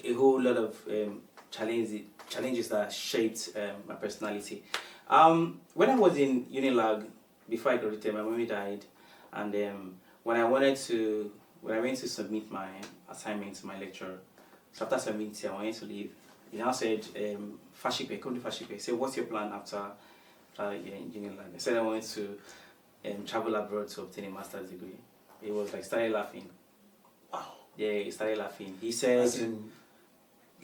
a whole lot of challenges that shaped my personality. When I was in Unilag, before I graduated, my mommy died, and when I went to submit my assignment to my lecturer, so after submitting, I wanted to leave. He now said, Fashipe, come to Fashipe. He said, what's your plan after Unilag? I said I wanted to travel abroad to obtain a master's degree. He was like, started laughing. Wow. Yeah, he started laughing. He said,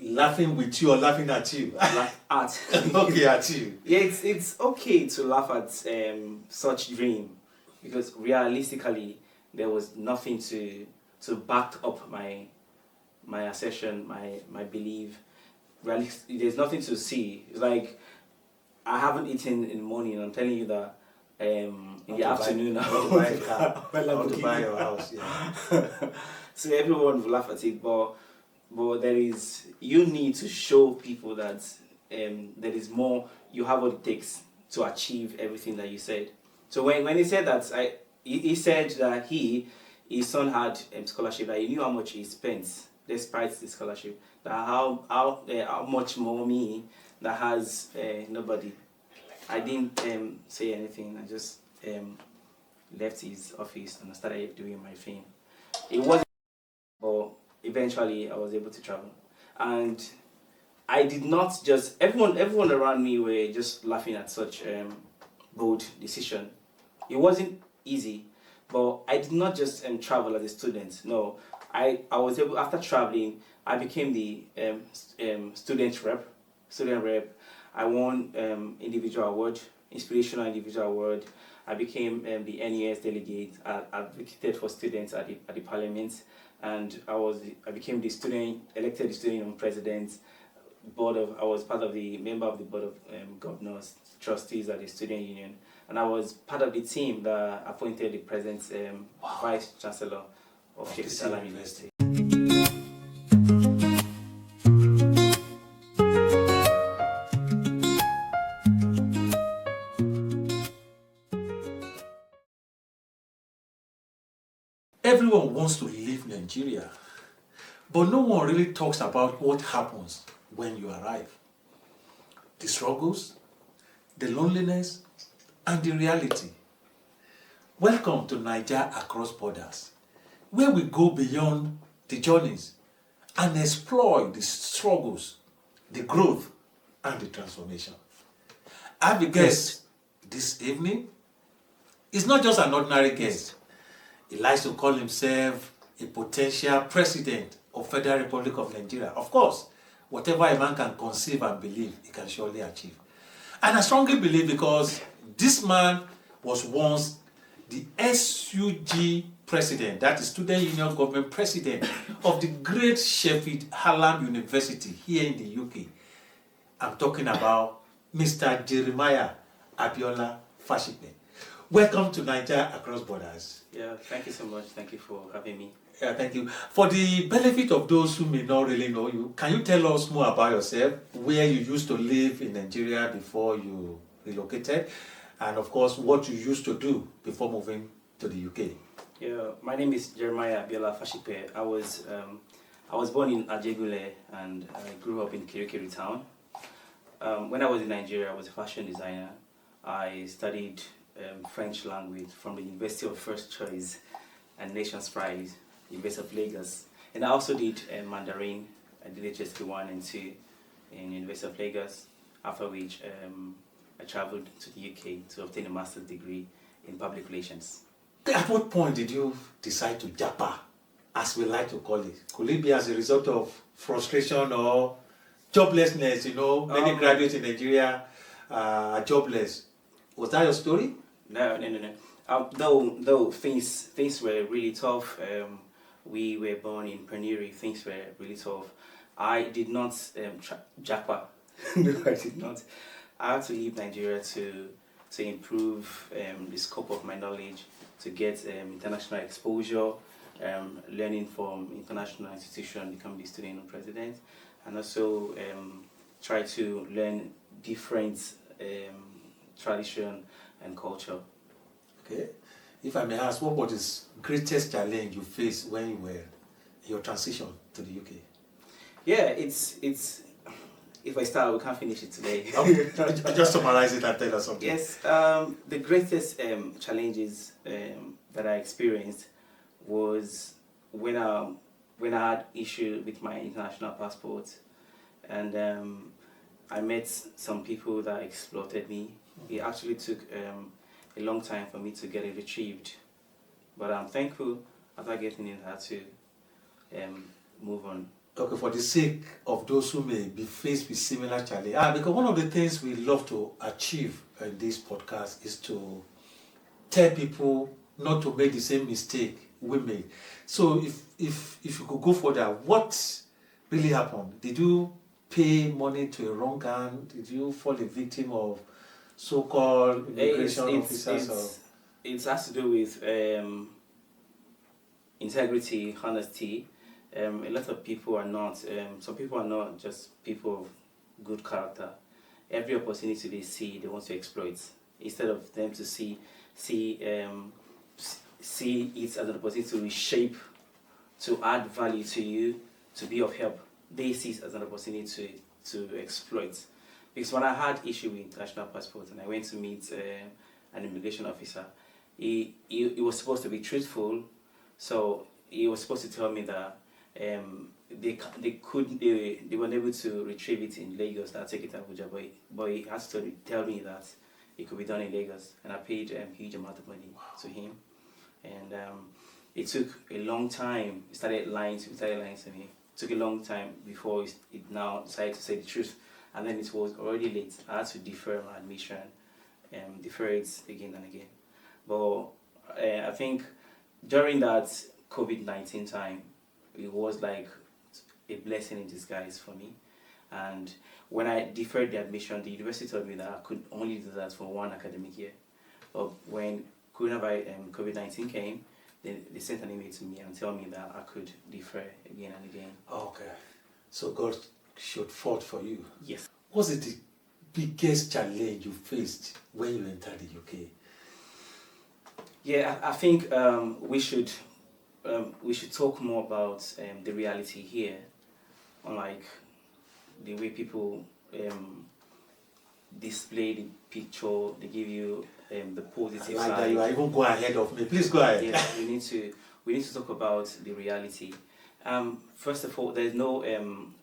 laughing with you or laughing at you? Laugh at. Okay, at you. Yeah, it's okay to laugh at such dream, because realistically there was nothing to back up my assertion, my belief. There's nothing to see. It's like I haven't eaten in the morning. I'm telling you that in the afternoon I want to buy a car. I want to buy your house. Yeah. So everyone will laugh at it, but you need to show people that there is more. You have what it takes to achieve everything that you said. So when he said that, he said that his son had scholarship, that he knew how much he spent despite the scholarship, that how much more me that has nobody. I didn't say anything. I just left his office and I started doing my thing. It wasn't, but eventually I was able to travel, and I did not just everyone around me were just laughing at such bold decision. It wasn't easy, but I did not just travel as a student. No, I was able, after traveling, I became the student rep. I won individual award, inspirational individual award. I became the NES delegate. I advocated for students at the parliament, and I became the elected student president. I was part of the member of the board of governors, trustees at the student union, and I was part of the team that appointed the present vice chancellor of Sheffield Hallam University. Everyone wants to leave Nigeria, but no one really talks about what happens when you arrive. The struggles, the loneliness, and the reality. Welcome to Naija Across Borders, where we go beyond the journeys and explore the struggles, the growth, and the transformation. I have a guest this evening. He's not just an ordinary guest. He likes to call himself a potential president of Federal Republic of Nigeria. Of course, whatever a man can conceive and believe, he can surely achieve. And I strongly believe, because this man was once the SUG president, that is Student Union Government President of the great Sheffield Hallam University here in the UK. I'm talking about Mr. Jeremiah Abiola Fashipe. Welcome to Naija Across Borders. Yeah, thank you so much. Thank you for having me. Yeah, thank you. For the benefit of those who may not really know you, can you tell us more about yourself, where you used to live in Nigeria before you relocated, and of course, what you used to do before moving to the UK? Yeah, my name is Jeremiah Abiola Fashipe. I was born in Ajegunle, and I grew up in Kirikiri town. When I was in Nigeria, I was a fashion designer. I studied French language from the University of First Choice and Nations Prize, University of Lagos. And I also did Mandarin. I did HSK 1 and 2 in University of Lagos, after which I traveled to the UK to obtain a master's degree in public relations. At what point did you decide to japa, as we like to call it? Could it be as a result of frustration or joblessness? You know, many graduates in Nigeria are jobless. Was that your story? No. Though things were really tough. We were born in penury. Things were really tough. I did not japa. No, I did not. I had to leave Nigeria to improve the scope of my knowledge, to get international exposure, learning from international institutions, become the student president, and also try to learn different tradition and culture. Okay. If I may ask, what was the greatest challenge you faced when you were your transition to the UK? Yeah, it's. If I start, we can't finish it today. Just summarize it and tell us something. Yes, the greatest challenges that I experienced was when I had issue with my international passport, and I met some people that exploited me. It actually took a long time for me to get it retrieved, but I'm thankful after getting it, I had to move on. Okay, for the sake of those who may be faced with similar challenge, because one of the things we love to achieve in this podcast is to tell people not to make the same mistake we made. So if you could go further, what really happened? Did you pay money to a wrong hand? Did you fall a victim of so-called immigration officers? It has to do with integrity, honesty. A lot of people are not, some people are not just people of good character. Every opportunity they see, they want to exploit. Instead of them to see it as an opportunity to reshape, to add value to you, to be of help, they see it as an opportunity to exploit. Because when I had issue with international passport and I went to meet an immigration officer, he was supposed to be truthful, so he was supposed to tell me that they weren't able to retrieve it in Lagos. That take it to Abuja, but he has to tell me that it could be done in Lagos, and I paid a huge amount of money to him, and it took a long time. He started lying to me. It took a long time before it now decided to say the truth, and then it was already late. I had to defer my admission, defer it again and again. But I think during that COVID-19 time, it was like a blessing in disguise for me. And when I deferred the admission, the university told me that I could only do that for one academic year. But when COVID-19 came, they sent an email to me and told me that I could defer again and again. Okay. So God showed forth for you. Yes. What's the biggest challenge you faced when you entered the UK? Yeah, I think we should talk more about the reality here, unlike the way people display the picture. They give you the positive I like side. that you are even going ahead of me. Please go ahead. Yeah, we need to talk about the reality. First of all, there's no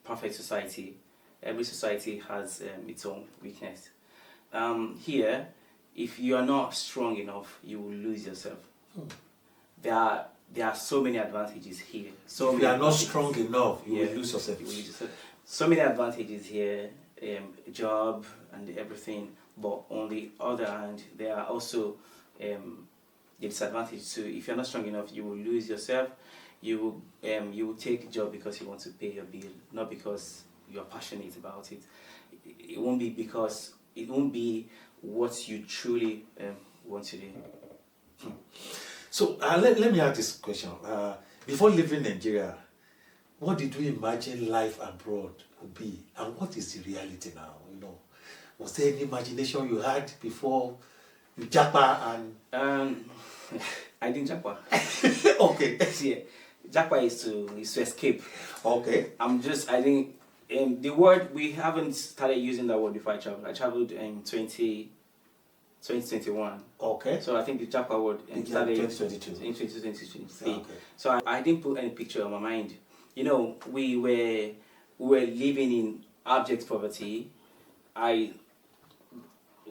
perfect society. Every society has its own weakness. Here, if you are not strong enough, you will lose yourself. There are so many advantages here. So if you are not strong enough, you will lose yourself. So many advantages here, job and everything. But on the other hand, there are also the disadvantages too. If you're not strong enough, you will lose yourself. You will take a job because you want to pay your bill, not because you're passionate about it. It won't be what you truly want to do. So let me ask this question. Before leaving Nigeria, what did you imagine life abroad would be, and what is the reality now? Was there any imagination you had before you japa and? I didn't japa. Okay. Yeah, japa is to escape. Okay. I think the word, we haven't started using that word before I traveled. I traveled in 2021. Okay. So I think the japa word started in 2022. In 2023. Okay. So I didn't put any picture on my mind. We were living in abject poverty.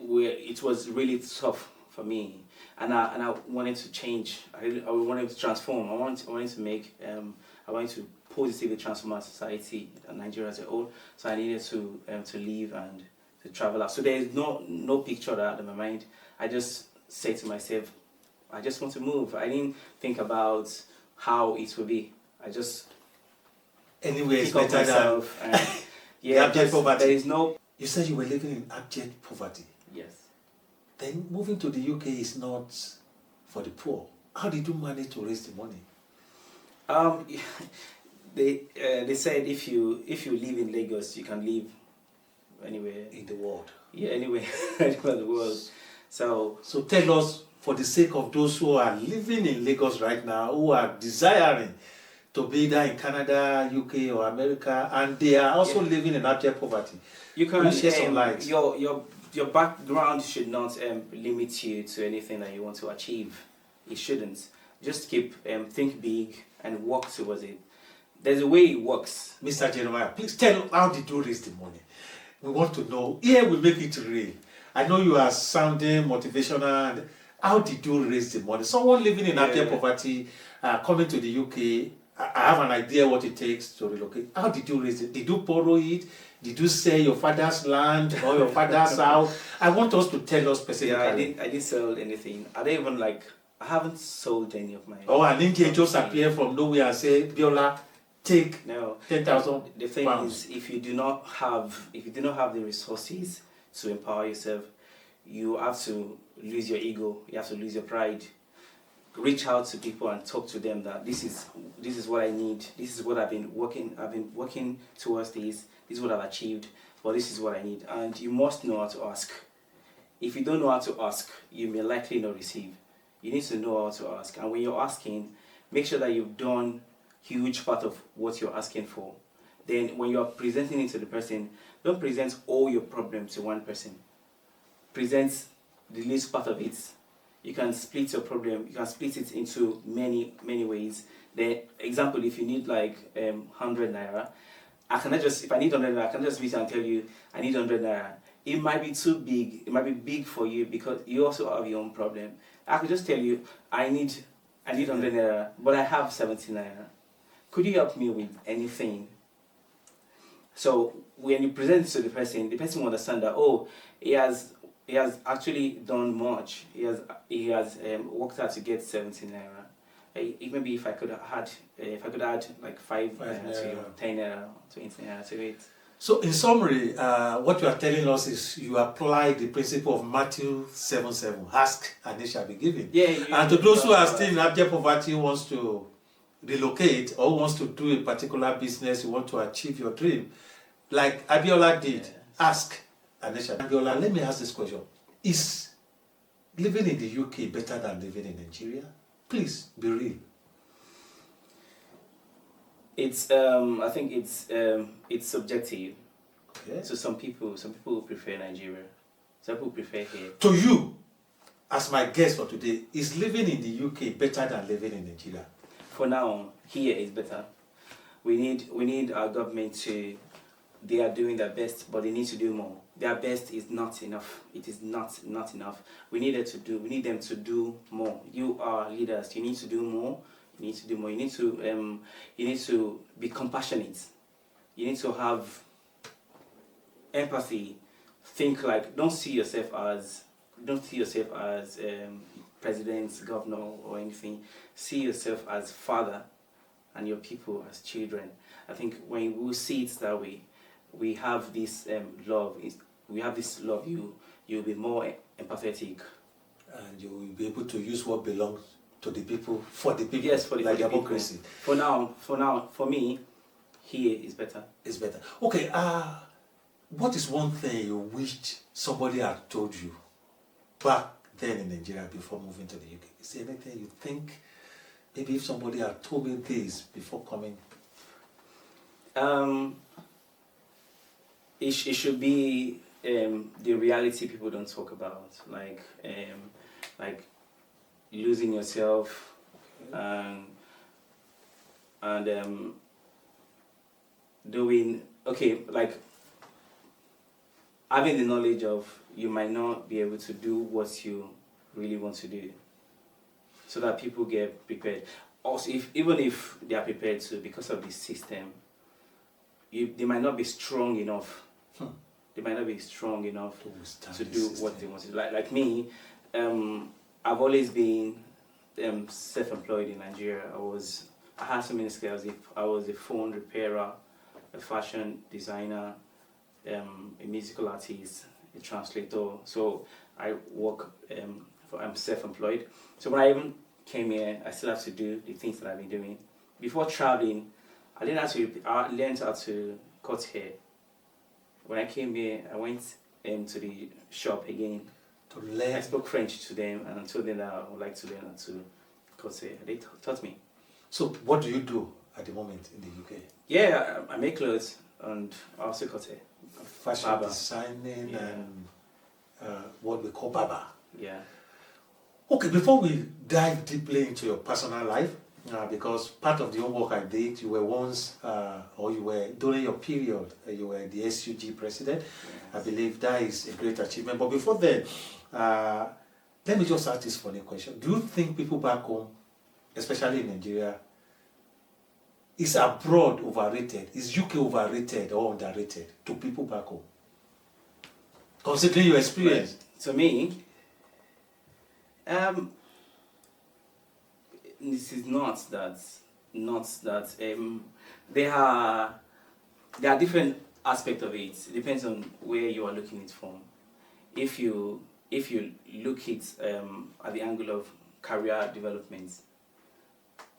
It was really tough for me, and I wanted to change. I wanted to transform. I wanted to make. I wanted to positively transform our society and Nigeria as a whole. So I needed to leave and to travel out. So there is no picture that in my mind. I just said to myself, I just want to move. I didn't think about how it would be. I just anyway, it's better than yeah. Abject poverty. There is no. You said you were living in abject poverty. Yes. Then moving to the UK is not for the poor. How did you manage to raise the money? They said if you live in Lagos, you can live anywhere in the world. Yeah, anywhere in the world. So tell us, for the sake of those who are living in Lagos right now, who are desiring to be either in Canada, UK, or America, and they are also living in abject poverty. You can share some light. Your background should not limit you to anything that you want to achieve. It shouldn't. Just think big and work towards it. There's a way it works. Mr. Jeremiah, please tell how did you raise the money? We want to know. Here we make it real. I know you are sounding motivational. And how did you raise the money? Someone living in abject poverty, coming to the UK, I have an idea what it takes to relocate. How did you raise it? Did you borrow it? Did you sell your father's land or your father's house? I want us to tell us specifically. Yeah, I didn't sell anything. I haven't sold any of my. Oh, and India just appear from nowhere and say, Biola, take 10,000. The thing is, if you do not have the resources to empower yourself, you have to lose your ego. You have to lose your pride. Reach out to people and talk to them that this is what I need. This is what I've been working towards this. This is what I've achieved, but this is what I need. And you must know how to ask. If you don't know how to ask, you may likely not receive. You need to know how to ask. And when you're asking, make sure that you've done huge part of what you're asking for. Then when you're presenting it to the person, don't present all your problems to one person. Present the least part of it. You can split your problem, you can split it into many ways. The example, if you need like 100 naira, if I need 100 naira, I can just meet and tell you I need 100 naira. It might be too big, it might be big for you because you also have your own problem. I could just tell you I need 100 naira, but I have 70 naira. Could you help me with anything? So when you present it to the person will understand that, oh, he has actually done much. He has worked hard to get 70 naira. Maybe if I could add like 5 naira to 10 naira, 20 naira to it. So in summary, what you are telling us is you apply the principle of Matthew 7:7. Ask and it shall be given. And to those who are still in abject poverty, wants to relocate or wants to do a particular business, you want to achieve your dream, like Abiola did, ask. Abiola, let me ask this question. Is living in the UK better than living in Nigeria? Please, be real. I think it's subjective. Okay. So some people prefer Nigeria. Some people prefer here. To you, as my guest for today, is living in the UK better than living in Nigeria? For now, here is better. We need our government to. They are doing their best, but they need to do more. Their best is not enough. It is not enough. We need them to do more. You are leaders. You need to do more. You need to do more. You need to be compassionate. You need to have empathy. Think like don't see yourself as president, governor, or anything. See yourself as father, and your people as children. I think when we see it that way, we have this love. We have this love. You'll be more empathetic, and you will be able to use what belongs to the people for the people. Yes, for the democracy. People. For now, for me, here is better. It's better. Okay. What is one thing you wished somebody had told you back then in Nigeria before moving to the UK? Is there anything you think maybe if somebody had told me this before coming? It should be the reality people don't talk about, like losing yourself, and doing like having the knowledge of you might not be able to do what you really want to do, so that people get prepared. Also, even if they are prepared to, because of the system, they might not be strong enough. They might not be strong enough to do what they want to do. Like me, I've always been self-employed in Nigeria. I had so many skills. I was a phone repairer, a fashion designer, a musical artist, a translator. So I work. I'm self-employed. So when I even came here, I still have to do the things that I've been doing. Before traveling, I learned how to cut hair. When I came here, I went to the shop again. To learn. I spoke French to them and I told them that I would like to learn how to cut hair. They taught me. So what do you do? at the moment in the UK? Yeah, I make clothes and also cut it. Fashion Barber. designing Yeah. and what we call barber. Yeah. Okay, before we dive deeply into your personal life, because part of the homework I did, you were once, or you were during your period, you were the SUG president. Yes. I believe that is a great achievement. But before then, let me just ask this funny question. Do you think people back home, especially in Nigeria, is abroad overrated? Is UK overrated or underrated to people back home? Considering your experience. To me, this is not that there are different aspects of it. It depends on where you are looking it from. If you look it at the angle of career development,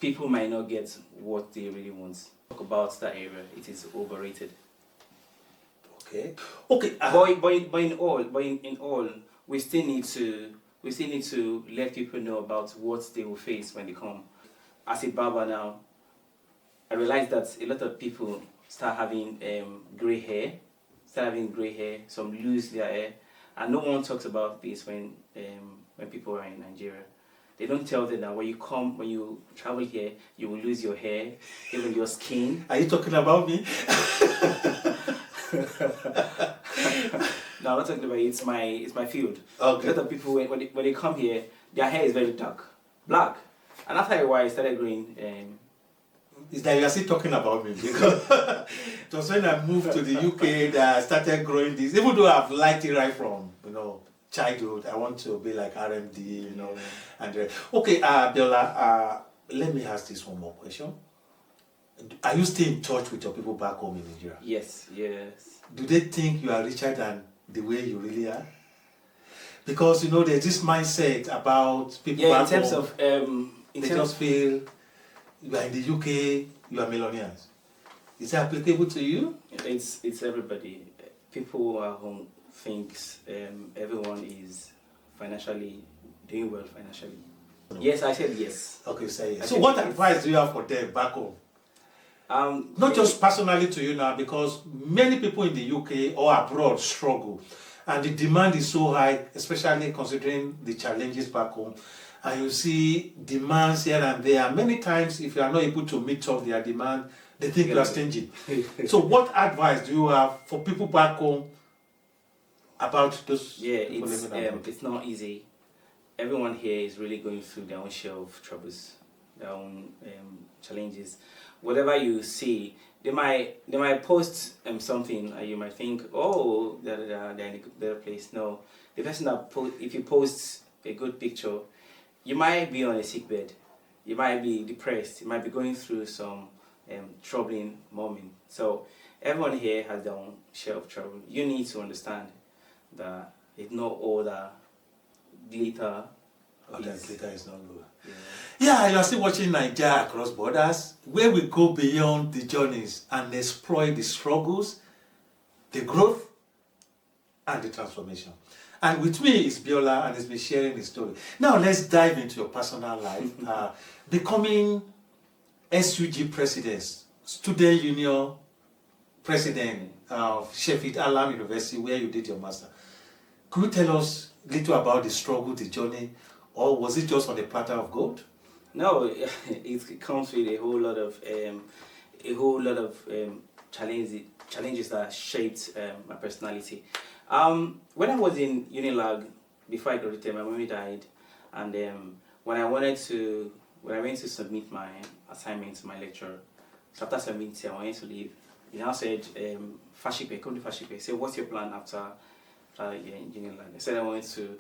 people might not get what they really want. Talk about that area, it is overrated. Okay. Okay. But in all, we still need to let people know about what they will face when they come. As a barber now, I realize that a lot of people start having grey hair, some lose their hair, and no one talks about this when people are in Nigeria. They don't tell them that when you travel here, you will lose your hair, even your skin. Are you talking about me? No, I'm not talking about it. It's my field. Okay. A lot of people when they come here, their hair is very dark, black, and after a while, it started growing. Is that you are still talking about me? Because it was when I moved to the UK that I started growing this. Even though I've liked it right from childhood, I want to be like RMD, And okay, Biola, let me ask this one more question. Are you still in touch with your people back home in Nigeria? Yes. Do they think you are richer than the way you really are? Because there's this mindset about people back home. In terms of they just feel you are in the UK, you are millionaires. Is that applicable to you? It's everybody. People at home thinks everyone is financially doing well financially. No. Yes, I said yes. Okay, say yes. So what advice do you have for them back home? Not just personally to you now, because many people in the UK or abroad struggle, and the demand is so high, especially considering the challenges back home. And you see demands here and there. Many times, if you are not able to meet up their demand, they think you are stingy. So what advice do you have for people back home about those? Yeah, it's not easy. Everyone here is really going through their own share of troubles, their own challenges. Whatever you see, they might post something and you might think, oh, they're in a better place. No, the person that if you post a good picture, you might be on a sick bed, you might be depressed, you might be going through some troubling moment. So everyone here has their own share of trouble. You need to understand that it's not all that glitter. Glitter is not good. Yeah, you are still watching Naija Across Borders, where we go beyond the journeys and exploit the struggles, the growth, and the transformation. And with me is Biola, and he's been sharing his story. Now let's dive into your personal life. Becoming SUG president, Student Union president of Sheffield, Hallam University, where you did your master. Could you tell us a little about the struggle, the journey, or was it just on the platter of gold? No, it comes with a whole lot of challenges that shaped my personality. When I was in Unilag, before I graduated, my mommy died, and when I went to submit my assignment to my lecturer, so after submitting, I wanted to leave. He now said, Fashipe, come to Fashipe. He said, what's your plan after Unilag? I said I wanted to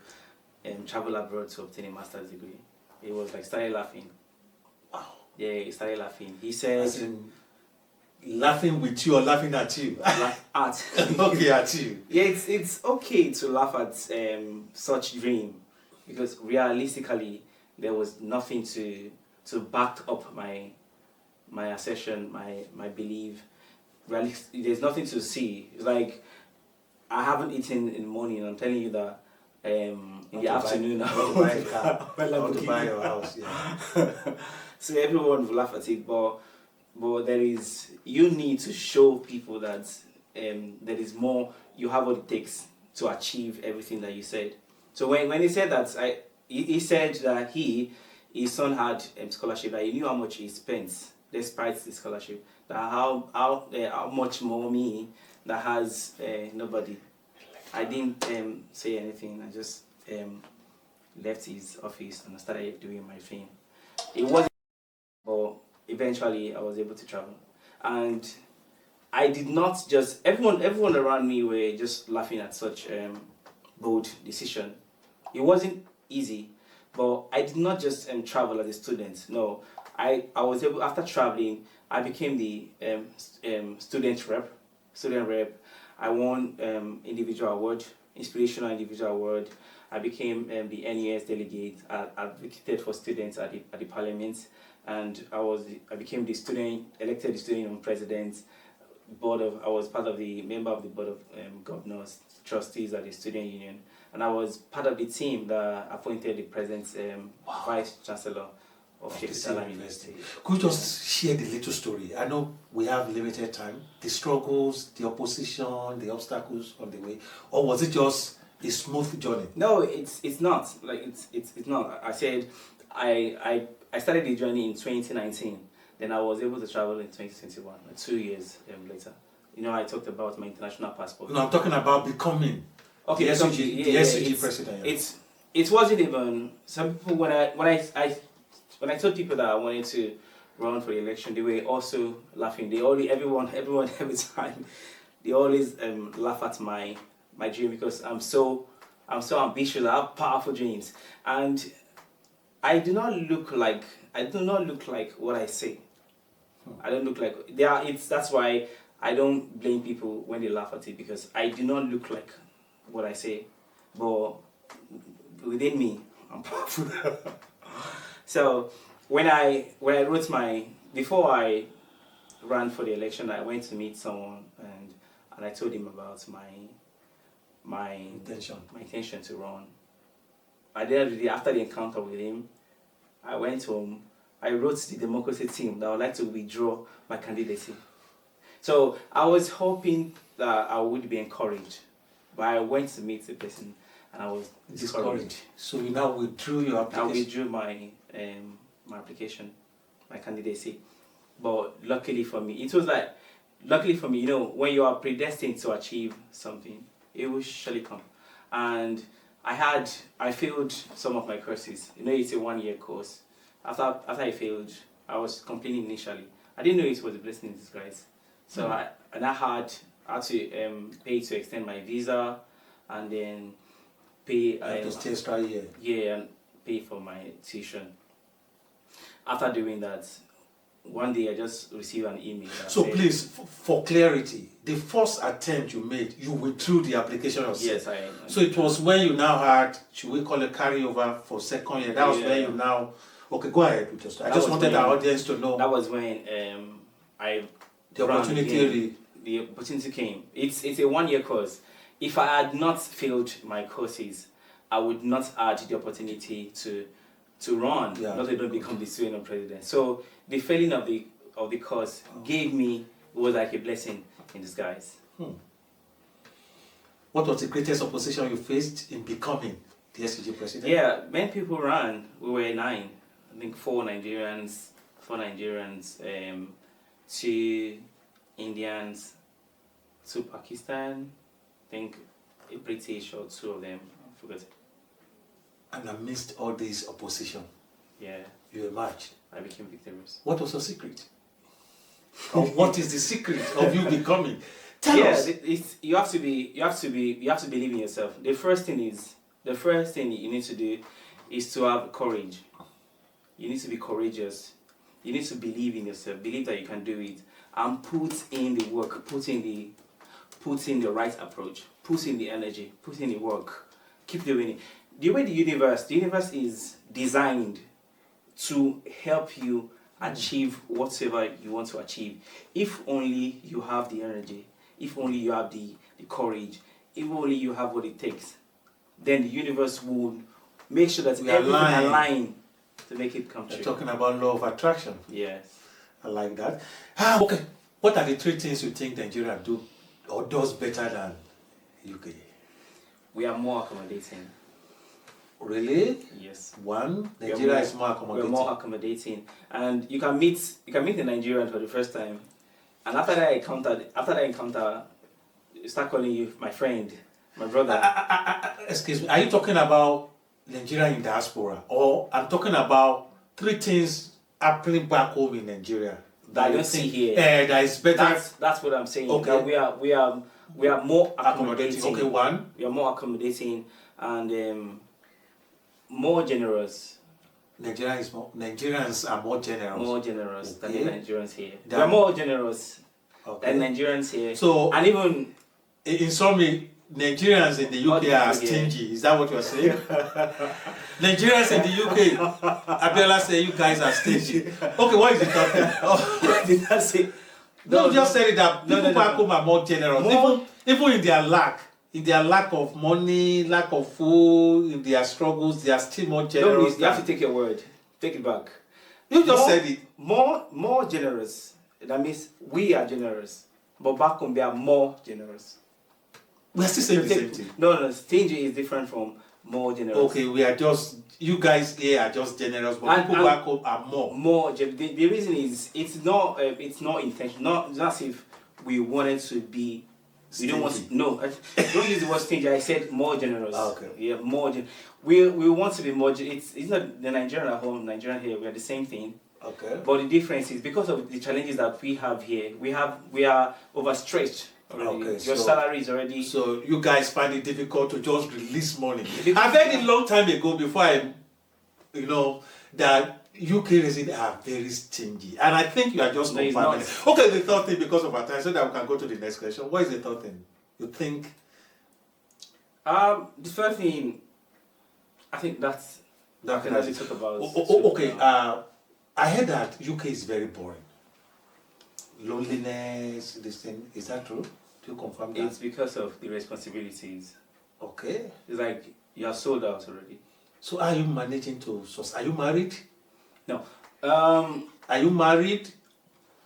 travel abroad to obtain a master's degree. He was like, started laughing. Wow. Yeah, he started laughing. He said, laughing with you or laughing at you? Laugh at. Okay, at you. Yeah, it's okay to laugh at such dream, because realistically there was nothing to back up my assertion, my belief. There's nothing to see. It's like I haven't eaten in the morning. I'm telling you that in the afternoon I want to buy a car. I want to buy your house. Yeah. So everyone will laugh at it, but you need to show people that there is more. You have what it takes to achieve everything that you said. So when he said that, he said that his son had scholarship, that he knew how much he spent despite the scholarship. That how much more me that has nobody. I didn't say anything. I just left his office and I started doing my thing. It wasn't, but eventually I was able to travel, and I did not just everyone around me were just laughing at such bold decision. It wasn't easy, but I did not just travel as a student. No, I was able, after traveling, I became the student rep. I won individual award, inspirational individual award. I became the NES delegate. I advocated for students at the parliament, and I became the elected student union president. I was part of the member of the board of governors, trustees at the student union, and I was part of the team that appointed the present vice chancellor of Sheffield University. Could you just share the little story? I know we have limited time. The struggles, the opposition, the obstacles on the way, or was it just a smooth journey? No, it's not. Like it's not. I said I started the journey in 2019. Then I was able to travel in 2021, 2 years later. I talked about my international passport. No, I'm talking about becoming the SUG president. Yeah. It wasn't even, some people, when I told people that I wanted to run for the election, they were also laughing. Everyone every time, they always laugh at my dream, because I'm so ambitious. I have powerful dreams, and I do not look like what I say. I don't look like that's why I don't blame people when they laugh at it, because I do not look like what I say, but within me, I'm powerful. So when I wrote before I ran for the election, I went to meet someone and I told him about my intention to run. After the encounter with him, I went home. I wrote the democracy team that I would like to withdraw my candidacy. So I was hoping that I would be encouraged, but I went to meet the person and I was discouraged. So you now withdrew your application? I withdrew my application, my candidacy. But luckily for me, when you are predestined to achieve something, it will surely come. And I failed some of my courses. It's a 1-year course. After I failed, I was complaining initially. I didn't know it was a blessing in disguise. So I had to pay to extend my visa, and then pay to stay extra year. Yeah, and pay for my tuition. After doing that, one day I just received an email. So please, for clarity, the first attempt you made, you withdrew the application yourself. Yes, I. So it was when you now had, should we call it carryover for second year? That was when you now. Okay, go ahead with your story. I just wanted our audience to know. That was when the opportunity came. It's a 1-year course. If I had not failed my courses, I would not add the opportunity to run, not to become the student president. So the failing of the course was like a blessing in disguise. What was the greatest opposition you faced in becoming the SUG president? Yeah, many people ran. We were 9. I think 4 Nigerians, 2 Indians, 2 Pakistan, I think a British or 2 of them, I forgot. And amidst all this opposition, you emerged. I became victorious. What was your secret? Or what is the secret of you becoming? Tell us. You have to believe in yourself. The first thing you need to do is to have courage. You need to be courageous. You need to believe in yourself. Believe that you can do it, and put in the work. Put in the right approach. Put in the energy. Put in the work. Keep doing it. The way the universe is designed to help you achieve whatever you want to achieve. If only you have the energy. If only you have the courage. If only you have what it takes, then the universe will make sure that everything aligns to make it come true. You're talking about law of attraction. Yes. I like that. Okay. What are the three things you think Nigeria do or does better than UK? We are more accommodating. Really? Yes. One, Nigeria is more accommodating. We're more accommodating, and you can meet a Nigerian for the first time, and after that encounter, you start calling you my friend, my brother. Excuse me. Are you talking about Nigeria in diaspora, or I'm talking about three things happening back home in Nigeria that you don't see here? That is better. That's what I'm saying. Okay. That we are more accommodating. Okay, one. We are more accommodating and more generous. Nigerians are more generous. More generous than the Nigerians here. They are more generous than Nigerians here. So, and even in summary, Nigerians in the UK are stingy. Is that what you're saying? Nigerians in the UK, Abiola say you guys are stingy. Okay, what is the topic? Did I say? No, just said it that people back home are more generous. Even in their lack of money, lack of food, in their struggles, they are still more generous. You have to take your word. Take it back. You just said it. More generous. That means we are generous. But back home, they are more generous. We are still saying the same thing. No, stingy is different from more generous. Okay, you guys here are just generous, but people back home are more. More. The reason is it's not intentional. Not as if we wanted to be. We don't want to, no. Don't use the word stingy. I said more generous. Okay. Yeah, more. We want to be more. It's not the Nigerian at home, Nigerian here. We are the same thing. Okay. But the difference is because of the challenges that we have here. We are overstretched already. Okay, Your salary is already. So you guys find it difficult to just release money. I've heard it a long time ago before that UK residents are very stingy, and I think you are just confirming. Okay, the third thing, because of our time, so that we can go to the next question. What is the third thing you think? The first thing, I think that's that can talk about. Okay, I heard that UK is very boring. Loneliness, this thing, is that true? Do you confirm that? It's because of the responsibilities. Okay. It's like you are sold out already. So are you managing to source? Are you married? No. Are you married?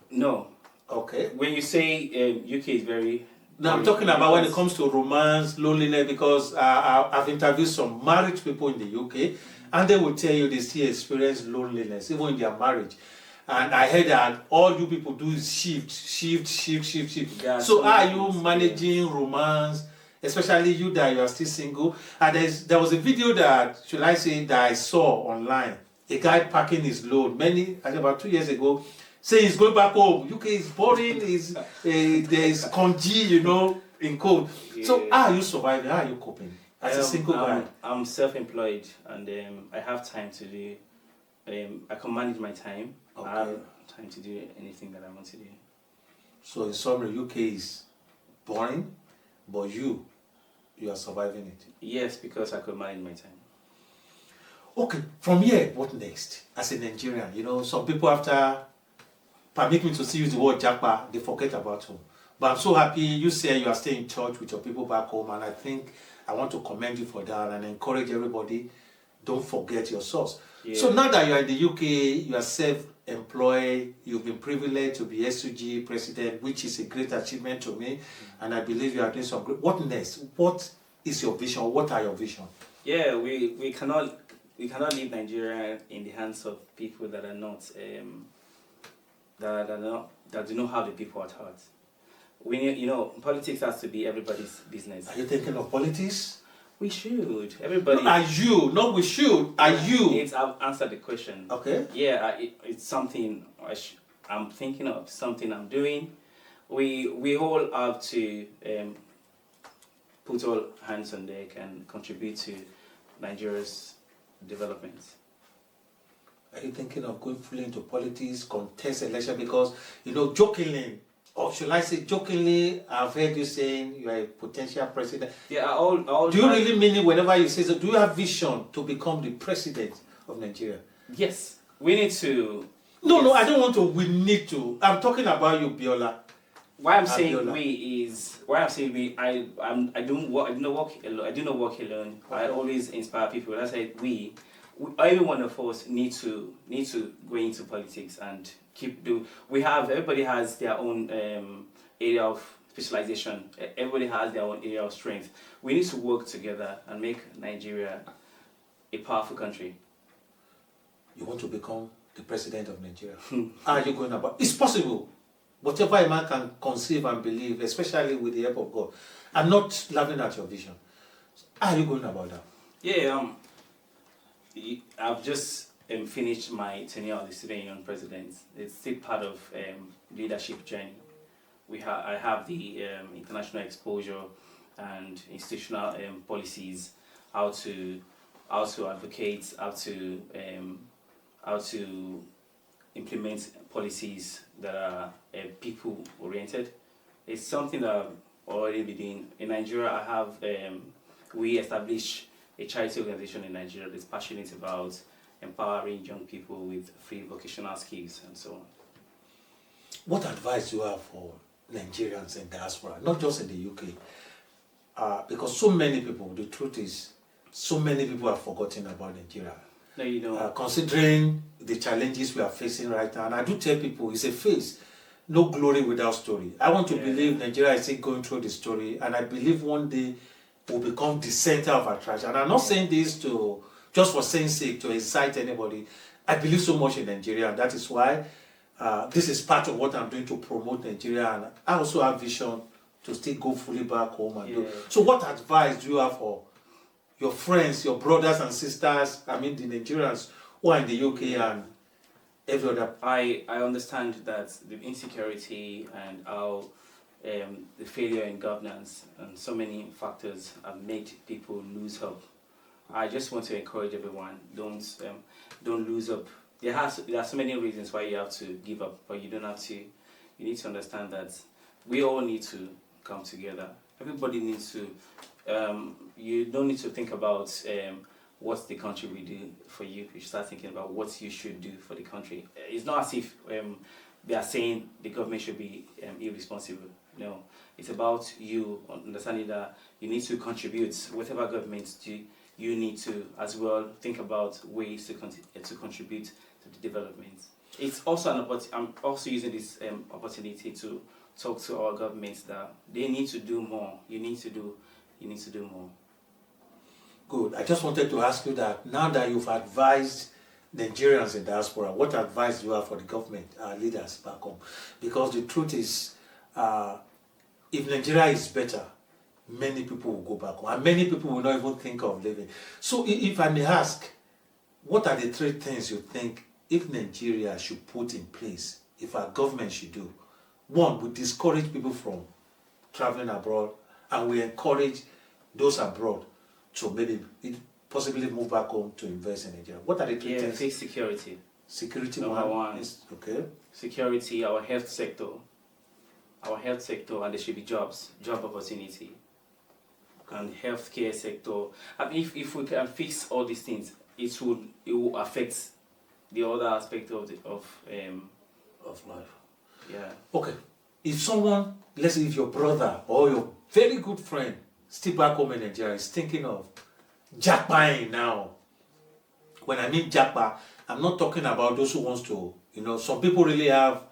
No. Okay. When you say UK is very... No, I'm talking about when it comes to romance, loneliness, because I've interviewed some married people in the UK, and they will tell you they still experience loneliness, even in their marriage. And I heard that all you people do is shift. Yeah, so are you managing romance, especially you that you are still single? And there was a video that, should I say, that I saw online. A guy packing his load about 2 years ago, saying he's going back home. UK is boring, there is congee, in code. Yeah. So how are you surviving? How are you coping as a single guy? I'm self-employed and I have time to do, I can manage my time. Okay. I have time to do anything that I want to do. So in summary, UK is boring, but you are surviving it. Yes, because I could manage my time. Okay, from here, what next? As a Nigerian, some people after permit me to see use the word japa, they forget about home. But I'm so happy you say you are staying in touch with your people back home, and I think I want to commend you for that and encourage everybody, don't forget your source. Yeah. So now that you are in the UK, you are self-employed, you've been privileged to be SUG president, which is a great achievement to me, and I believe you are doing some great. What next? What is your vision? What are your visions? Yeah, we cannot leave Nigeria in the hands of people that are not that do not have the people at heart. We need, politics has to be everybody's business. Are you thinking of politics? We should. Everybody. No, are you? No, we should. Are you? I've answered the question. Okay. Yeah, it's something I'm thinking of. Something I'm doing. We all have to put all hands on deck and contribute to Nigeria's development. Are you thinking of going fully into politics, contest election? Because, jokingly, or should I say jokingly, I've heard you saying you are a potential president. Yeah, do you really mean it whenever you say so? Do you have vision to become the president of Nigeria? Yes. We need to... No, I don't want to. We need to. I'm talking about you, Biola. Why I'm saying we, I do not work alone. Okay. I always inspire people. When I say we, every one of us need to go into politics and everybody has their own area of specialization. Everybody has their own area of strength. We need to work together and make Nigeria a powerful country. You want to become the president of Nigeria? How are you going about? It's possible. Whatever a man can conceive and believe, especially with the help of God. I'm not laughing at your vision. How are you going about that? Yeah, I've just finished my tenure as the Student Union President. It's still part of leadership journey. I have the international exposure and institutional policies, how to advocate, how to implement policies that are people oriented. It's something that I've already been doing. In Nigeria, I have we established a charity organization in Nigeria that's passionate about empowering young people with free vocational skills and so on. What advice do you have for Nigerians in diaspora, not just in the UK? Because so many people, the truth is, so many people have forgotten about Nigeria. No, you don't. Considering the challenges we are facing right now, and I do tell people, it's a phase, no glory without story. I want to believe Nigeria is still going through the story, and I believe one day will become the center of attraction. And I'm not saying this just for saying sake, to incite anybody. I believe so much in Nigeria, and that is why this is part of what I'm doing to promote Nigeria. And I also have vision to still go fully back home and do. So what advice do you have for your friends, your brothers and sisters, I mean the Nigerians who are in the UK and every other? I understand that the insecurity and how the failure in governance and so many factors have made people lose hope. I just want to encourage everyone, don't lose hope. There are so many reasons why you have to give up, but you don't have to. You need to understand that we all need to come together. Everybody needs to. You don't need to think about what the country will do for you. You should start thinking about what you should do for the country. It's not as if they are saying the government should be irresponsible. No, it's about you understanding that you need to contribute. Whatever government do, you need to as well think about ways to contribute to the development. It's also an opportunity. I'm also using this opportunity to talk to our governments that they need to do more. You need to do more. Good. I just wanted to ask you that now that you've advised Nigerians in diaspora, what advice do you have for the government, leaders back home? Because the truth is, if Nigeria is better, many people will go back home, and many people will not even think of leaving. So if I may ask, what are the 3 things you think if Nigeria should put in place, if our government should do? 1, we discourage people from traveling abroad, and we encourage those abroad to maybe possibly move back home to invest in Nigeria. What are the 3 things? Fix security. Security, Number one. Okay. Security, our health sector, and there should be job opportunity, and healthcare sector. And if we can fix all these things, it will affect the other aspect of life. Yeah. Okay. If someone, let's say if your brother or your very good friend still back home in Nigeria is thinking of jackpotting now. When I mean jackpot, I'm not talking about those who wants to, some people really have,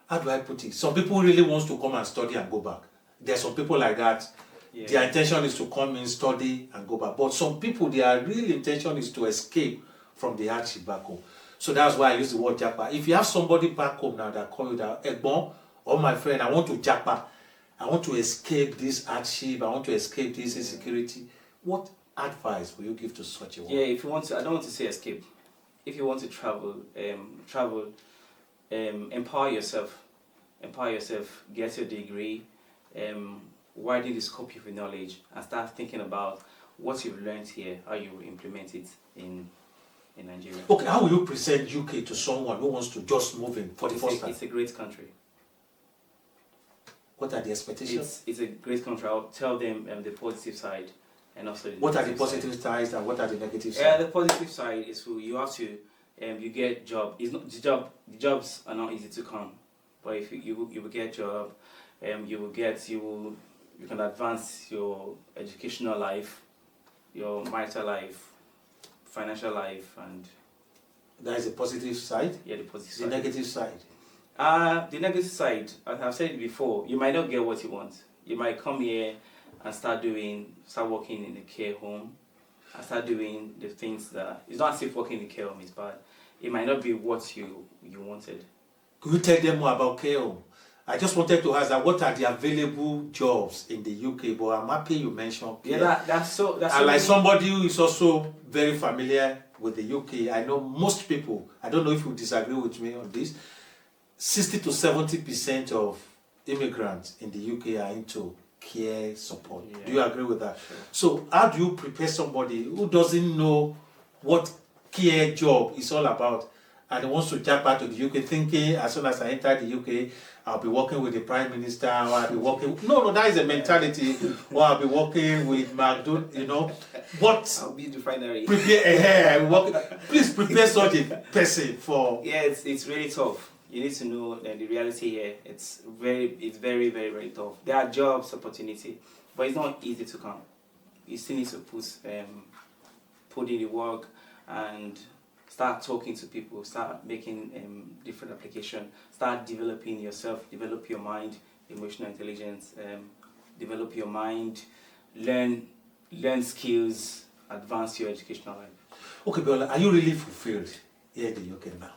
how do I put it? Some people really wants to come and study and go back. There are some people like that. Yeah. Their intention is to come in, study and go back. But some people, their real intention is to escape from the hardship back home. So that's why I use the word jackpot. If you have somebody back home now that call you that, Egbon, or my friend, I want to jackpot. I want to escape this hardship. I want to escape this insecurity. What advice will you give to such a one? Yeah, if you want to, I don't want to say escape. If you want to travel, empower yourself. Get your degree, widen the scope of your knowledge, and start thinking about what you've learned here, how you will implement it in Nigeria. Okay, how will you present UK to someone who wants to just move in for the first time? It's a great country. What are the expectations? It's a great country. I'll tell them the positive side and also the what are the positive sides and what are the negative sides? The positive side is you have to you get job. It's not the jobs are not easy to come, but if you will get job, you can advance your educational life, your marital life, financial life, and That is a positive side. yeah, the positive The side. negative side. The negative side, as I've said before, you might not get what you want. You might come here and start working in a care home, and start doing the things that, it's not as if working in a care home is bad. It might not be what you wanted. Could you tell them more about KO? I just wanted to ask that what are the available jobs in the UK, but I'm happy you mentioned care. Yeah, that's so And like somebody who is also very familiar with the UK, I know most people, I don't know if you disagree with me on this, 60 to 70% of immigrants in the UK are into care support. Yeah. Do you agree with that? Sure. So how do you prepare somebody who doesn't know what care job is all about and wants to jump out to the UK thinking as soon as I enter the UK, I'll be working with the Prime Minister, or I'll be working... No, that is a mentality. Or I'll be working with McDonald, you know. What... I'll be the refinery. Please prepare such a person for... Yeah, it's really tough. You need to know that the reality here, it's very, very tough. There are jobs, opportunity, but it's not easy to come. You still need to put in the work and start talking to people, start making different applications, start developing yourself, develop your mind, emotional intelligence, develop your mind, learn skills, advance your educational life. Okay, Biola, are you really fulfilled here in the UK now?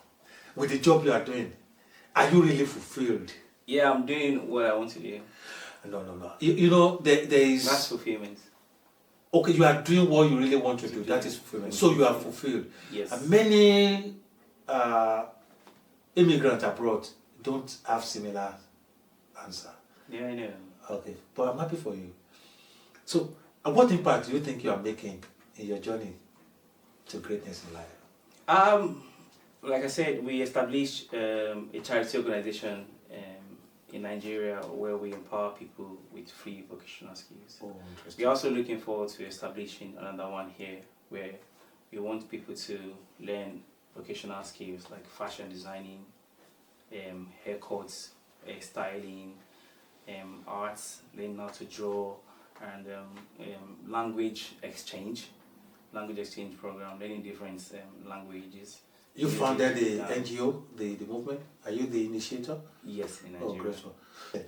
With the job you are doing, are you really fulfilled? Yeah, I'm doing what I want to do. No. You know, there is... That's fulfillment. Okay, you are doing what you really want to do. That is fulfillment. So you are fulfilled. Yes. And many immigrants abroad don't have similar answer. Yeah, I know. Okay, but I'm happy for you. So, what impact do you think you are making in your journey to greatness in life? Like I said, we established a charity organization in Nigeria where we empower people with free vocational skills. Oh, interesting. We're also looking forward to establishing another one here where we want people to learn vocational skills like fashion designing, haircuts, styling, arts, learning how to draw, and language exchange program, learning different languages. You founded the NGO, the movement. Are you the initiator? Yes, in Nigeria. Oh, great one.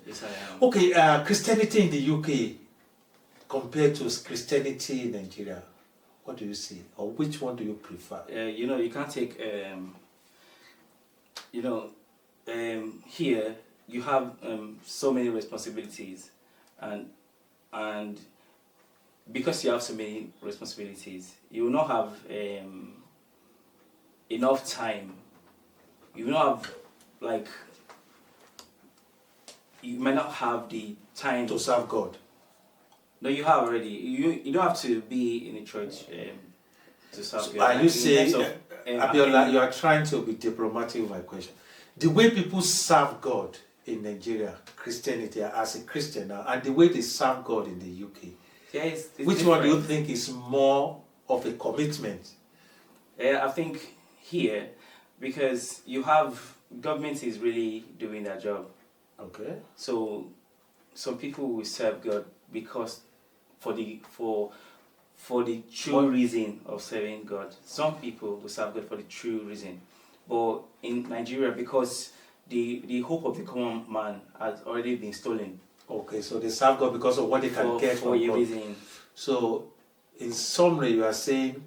Yes, I am. Okay, Christianity in the UK compared to Christianity in Nigeria, what do you see? Or which one do you prefer? You know, you can't take, here you have so many responsibilities, and because you have so many responsibilities, you will not have enough time. You will not have, you might not have the time To serve God. No, you have already. You don't have to be in a church to serve So God. are you saying, Abiola, you are are trying to be diplomatic with my question. The way people serve God in Nigeria, Christianity, as a Christian now, and the way they serve God in the UK, it's which different. one do you think is more of a commitment? I think here, because you have government is really doing their job. Okay. So some people will serve God because for the true reason of serving God. Some people will serve God for the true reason. But in Nigeria, because the hope of the common man has already been stolen. Okay, so they serve God because of what they can get for from a God. reason. So, in summary, you are saying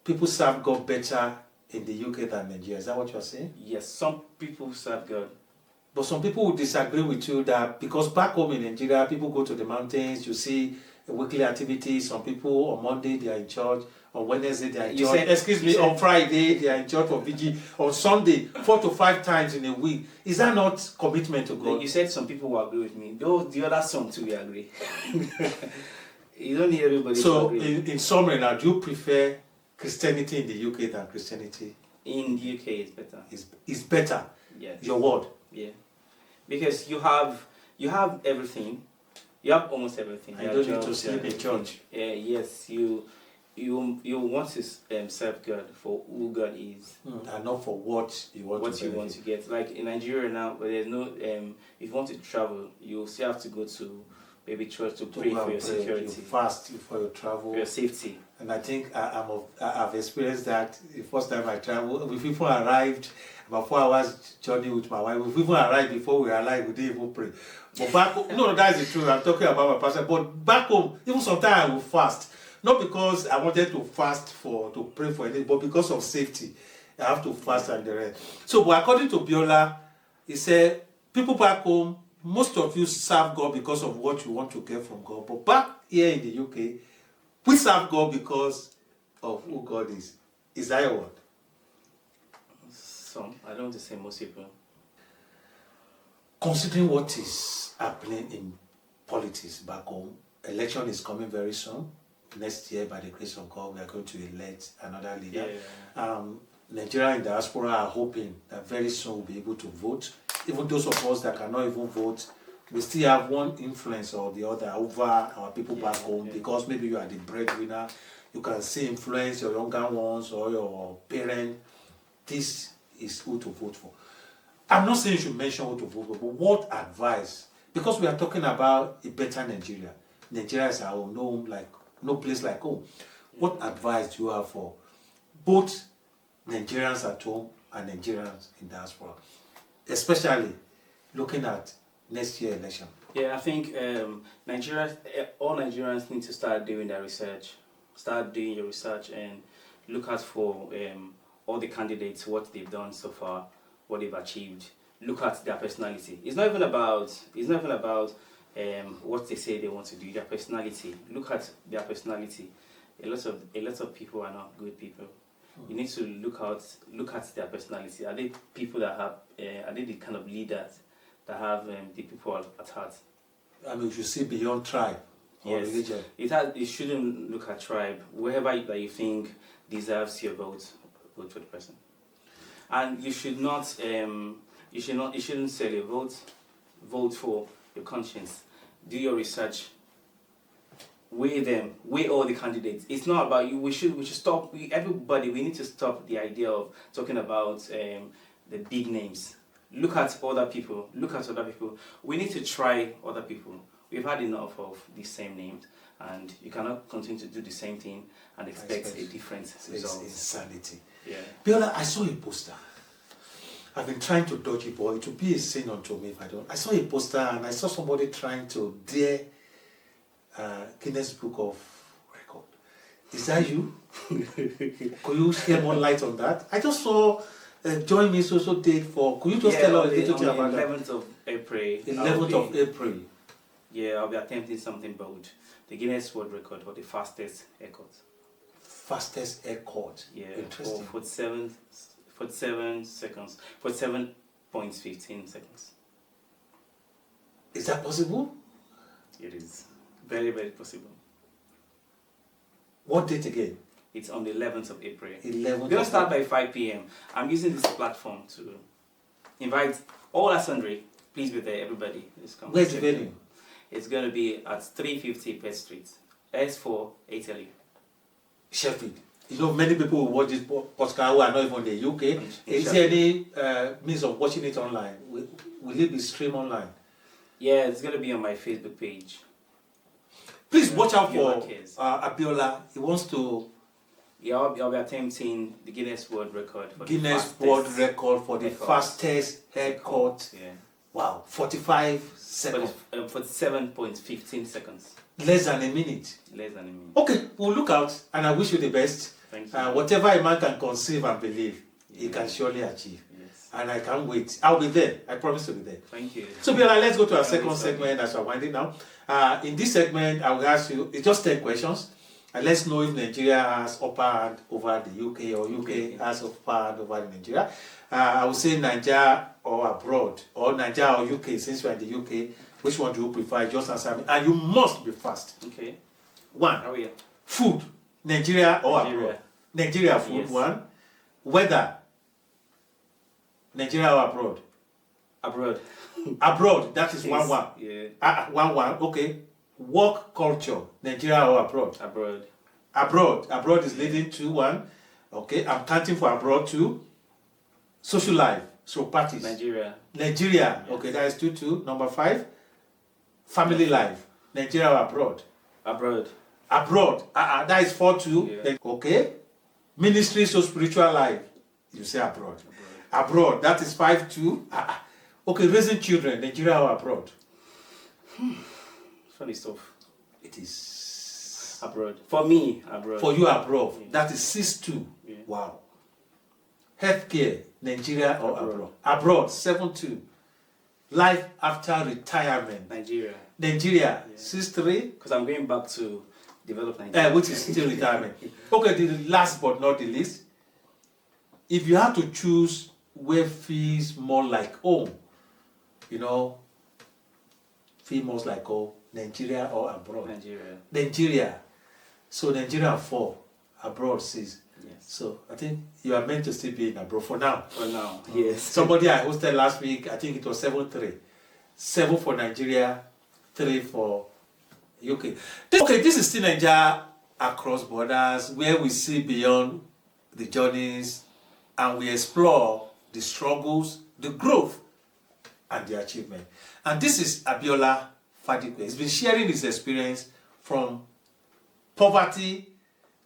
people serve God better in the UK than Nigeria. Is that what you are saying? Yes, some people serve God. But some people will disagree with you that because back home in Nigeria, people go to the mountains, you see weekly activities. Some people on Monday they are in church, on Wednesday they are in church. On Friday they are in church for VG. On Sunday, 4 to 5 times in a week. Is that not commitment to God? You said some people will agree with me. Though the other some too will agree. You don't need everybody to agree. In summary now, do you prefer Christianity in the UK than Christianity? In the UK it's better. It's better. Yes. Your word. Yeah. Because you have everything. You have almost everything. I don't need to sleep in church. Yes, you want to serve God for who God is, and not for what you want to get. Like in Nigeria now, where there's no if you want to travel, you still have to go to maybe church to To pray go for and your pray, security, you fast before you travel. for your safety. And I think I've experienced that the first time I traveled. We've even arrived about 4 hours journey with my wife. We've even arrived before we arrived, we didn't even pray. But back home, no, that's the truth. I'm talking about my pastor. But back home, even sometimes I will fast. Not because I wanted to fast to pray for anything, but because of safety. I have to fast and the rest. So, but according to Biola, he said, people back home, most of you serve God because of what you want to get from God. But back here in the UK, we serve God because of who God is. Is that your word? Some, I don't want to say most people. Considering what is happening in politics back home, election is coming very soon. Next year, by the grace of God, we are going to elect another leader. Nigeria and Diaspora are hoping that very soon we'll be able to vote. Even those of us that cannot even vote, we still have one influence or the other over our people back home, because maybe you are the breadwinner, you can see influence your younger ones or your parents. This is who to vote for. I'm not saying you should mention who to vote for, but what advice? Because we are talking about a better Nigeria. Nigeria is our home, no place like home. What advice do you have for both Nigerians at home and Nigerians in diaspora, especially looking at next year election? Yeah, I think Nigerians, all Nigerians need to start doing their research. Start doing your research and look out for all the candidates, what they've done so far, what they've achieved. Look at their personality. It's not even about what they say they want to do. Their personality. Look at their personality. A lot of people are not good people. You need to look at their personality. Are they people that have? Are they the kind of leaders that have the people at heart? I mean, you see beyond tribe or religion. It shouldn't look at tribe. Wherever that you think deserves your vote for the person. And you shouldn't sell your vote. Vote for your conscience. Do your research. Weigh all the candidates. It's not about you. We should stop. We need to stop the idea of talking about the big names. Look at other people. We need to try other people. We've had enough of the same names, and you cannot continue to do the same thing and expect a different result. It's insanity. Yeah. Biola, I saw a poster. I've been trying to dodge it, but it will be a sin unto me if I don't. I saw a poster and I saw somebody trying to dare Guinness Book of Record. Is that you? Could you shed more light on that? I just saw join me social date for. Could you just tell us a little bit about that? 11th of April. 11th of April. Yeah, I'll be attempting something bold. The Guinness World Record for the fastest haircut. Fastest haircut. Yeah. Interesting. For 47 seconds. 47.15 seconds. Is that possible? It is. Very, very possible. What date again? It's on the 11th of April. 11th. We're going to start by 5 p.m. I'm using this platform to invite all our sundry. Please be there, everybody. Where's the venue? It's going to be at 350 Pet Street, S4 8LU. Sheffield. You know, many people will watch this podcast who are not even in the UK. Is there any means of watching it online? Will it be streamed online? Yeah, it's going to be on my Facebook page. Please watch out for Abiola. He wants to... Yeah, I'll be attempting the Guinness World Record for the fastest haircut. Yeah. Wow, 45 seconds. 47.15 seconds. Less than a minute. Less than a minute. Okay, we'll look out, and I wish you the best. Thank you. Whatever a man can conceive and believe, he can surely achieve. Yes. And I can't wait. I'll be there. I promise to be there. Thank you. So, Biola, let's go to our second segment as we're winding down. In this segment, I will ask you, it's just 10 questions. And let's know if Nigeria has upper hand over the UK or UK has upper hand over Nigeria. I would say Nigeria or abroad, or Nigeria or UK, since we're in the UK. Which one do you prefer? Just answer me. And you must be fast. Okay. One. How are you? Food. Nigeria or abroad? Nigeria food, yes. One. Weather. Nigeria or abroad? Abroad. Abroad, that is yes. 1-1. Yeah. 1-1, okay. Work culture, Nigeria or abroad? Abroad. Abroad is leading 2-1. Okay, I'm counting for abroad too. Social life, so parties. Nigeria. Yes. Okay, that is 2-2. Number 5, family life. Nigeria or abroad? Abroad. Abroad. That is 4-2. Yeah. Then, okay. Ministry to spiritual life. You say abroad. Abroad. That is 5-2. Okay, raising children, Nigeria or abroad? Funny stuff. It is abroad. For me, abroad. For you, abroad. Yeah. That is 6-2. Yeah. Wow. Healthcare, Nigeria or abroad? Abroad, 7-2. Life after retirement, Nigeria. Nigeria, Yeah. 6-3. Because I'm going back to develop Nigeria. Which is still retirement. Okay, the last but not the least. If you had to choose where feels more like home, you know, feel more like home, Nigeria or abroad? Nigeria. Nigeria. So Nigeria 4, abroad 6. Yes. So I think you are meant to still be in abroad for now. For now, yes. Somebody I hosted last week, I think it was 7-3. 7 for Nigeria, 3 for UK. This is still Nigeria across borders, where we see beyond the journeys and we explore the struggles, the growth, and the achievement. And this is Abiola Fadikwe. He's been sharing his experience from poverty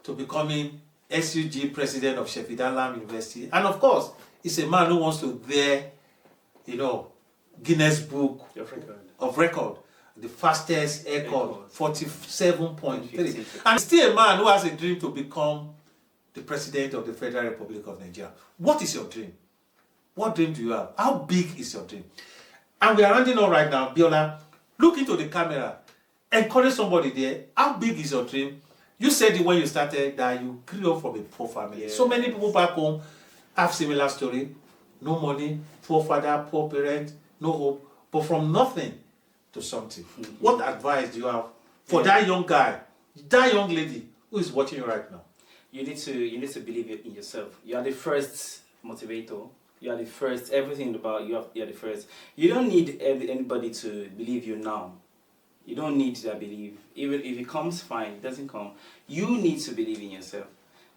to becoming SUG president of Sheffield Hallam University. And of course, he's a man who wants to bear, Guinness Book of Record, the fastest record, 47.3. And still a man who has a dream to become the president of the Federal Republic of Nigeria. What is your dream? What dream do you have? How big is your dream? And we are rounding on right now. Biola, look into the camera. Encourage somebody there. How big is your dream? You said it when you started that you grew up from a poor family. Yeah. So many people back home have similar story. No money, poor father, poor parent, no hope. But from nothing to something. Mm-hmm. What advice do you have for that young guy, that young lady who is watching you right now? You need to believe in yourself. You are the first motivator. You are the first. Everything about you are the first. You don't need anybody to believe you now. You don't need that belief. Even if it comes, fine. It doesn't come. You need to believe in yourself.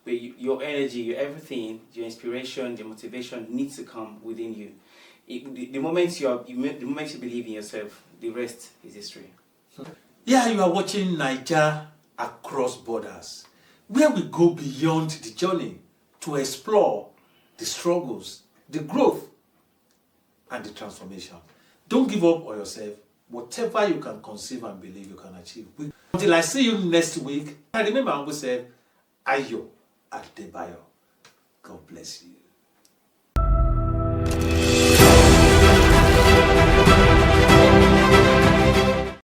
But your energy, your everything, your inspiration, your motivation needs to come within you. The moment you believe in yourself, the rest is history. Yeah, you are watching Naija Across Borders, where we go beyond the journey to explore the struggles, the growth, and the transformation. Don't give up on yourself. Whatever you can conceive and believe, you can achieve. Until I see you next week, I remember Uncle said, Ayo Adebayo. God bless you.